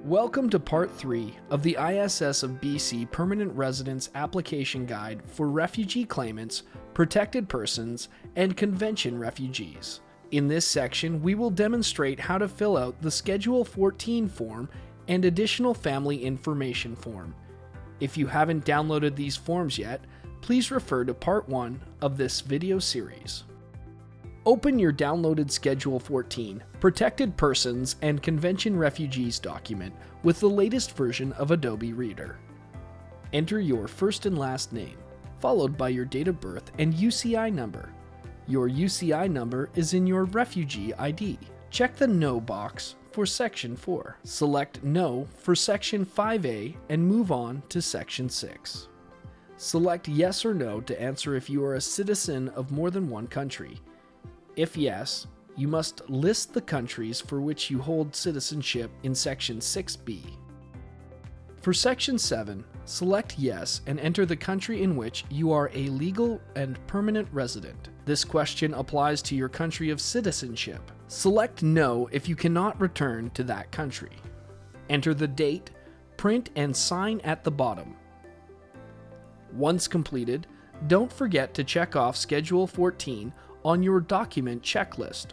Welcome to Part 3 of the ISS of BC Permanent Residence Application Guide for Refugee Claimants, Protected Persons, and Convention Refugees. In this section, we will demonstrate how to fill out the Schedule 14 form and Additional Family Information form. If you haven't downloaded these forms yet, please refer to Part 1 of this video series. Open your downloaded Schedule 14, Protected Persons and Convention Refugees document with the latest version of Adobe Reader. Enter your first and last name, followed by your date of birth and UCI number. Your UCI number is in your Refugee ID. Check the No box for Section 4. Select No for Section 5A and move on to Section 6. Select Yes or No to answer if you are a citizen of more than one country. If yes, you must list the countries for which you hold citizenship in Section 6B. For Section 7, select Yes and enter the country in which you are a legal and permanent resident. This question applies to your country of citizenship. Select No if you cannot return to that country. Enter the date, print and sign at the bottom. Once completed, don't forget to check off Schedule 14 on your document checklist.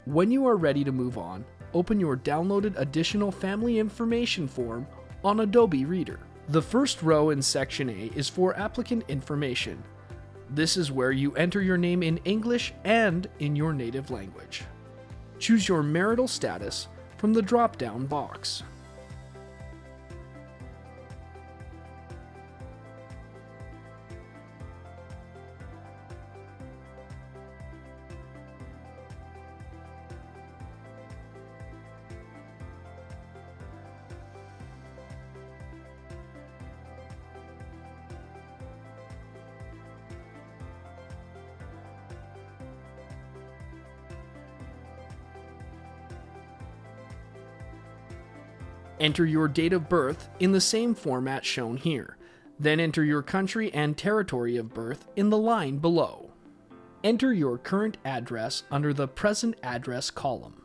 When you are ready to move on, open your downloaded Additional Family Information form on Adobe Reader. The first row in Section A is for applicant information. This is where you enter your name in English and in your native language. Choose your marital status from the drop-down box. Enter your date of birth in the same format shown here. Then enter your country and territory of birth in the line below. Enter your current address under the Present Address column.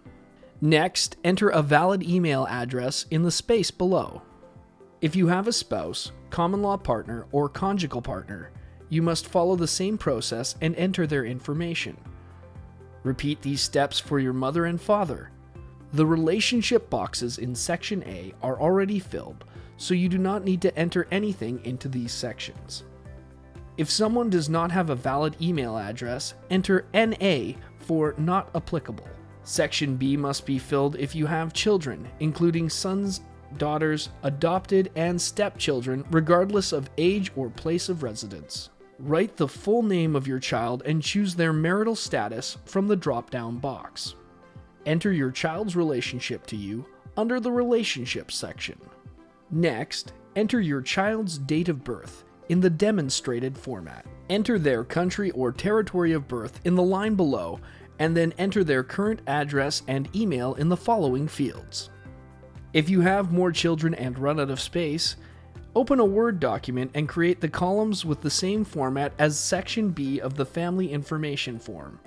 Next, enter a valid email address in the space below. If you have a spouse, common law partner, or conjugal partner, you must follow the same process and enter their information. Repeat these steps for your mother and father. The relationship boxes in Section A are already filled, so you do not need to enter anything into these sections. If someone does not have a valid email address, enter NA for Not Applicable. Section B must be filled if you have children, including sons, daughters, adopted, and stepchildren, regardless of age or place of residence. Write the full name of your child and choose their marital status from the drop-down box. Enter your child's relationship to you under the Relationships section. Next, enter your child's date of birth in the demonstrated format. Enter their country or territory of birth in the line below, and then enter their current address and email in the following fields. If you have more children and run out of space, open a Word document and create the columns with the same format as Section B of the Family Information form.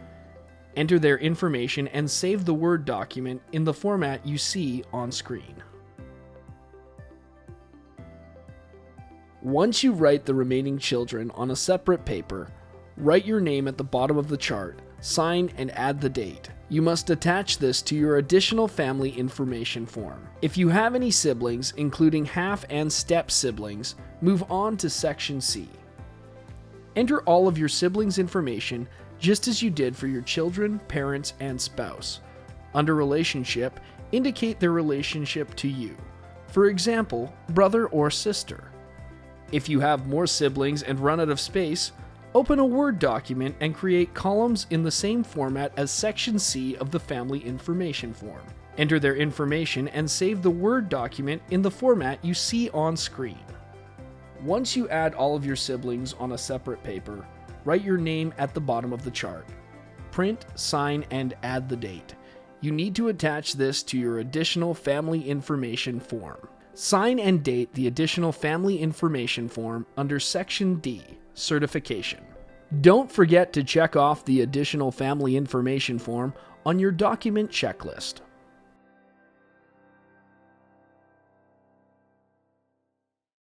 Enter their information and save the Word document in the format you see on screen. Once you write the remaining children on a separate paper, write your name at the bottom of the chart, sign and add the date. You must attach this to your Additional Family Information form. If you have any siblings, including half and step siblings, move on to Section C. Enter all of your siblings' information just as you did for your children, parents, and spouse. Under Relationship, indicate their relationship to you. For example, brother or sister. If you have more siblings and run out of space, open a Word document and create columns in the same format as Section C of the Family Information form. Enter their information and save the Word document in the format you see on screen. Once you add all of your siblings on a separate paper, write your name at the bottom of the chart. Print, sign, and add the date. You need to attach this to your Additional Family Information form. Sign and date the Additional Family Information form under Section D, Certification. Don't forget to check off the Additional Family Information form on your document checklist.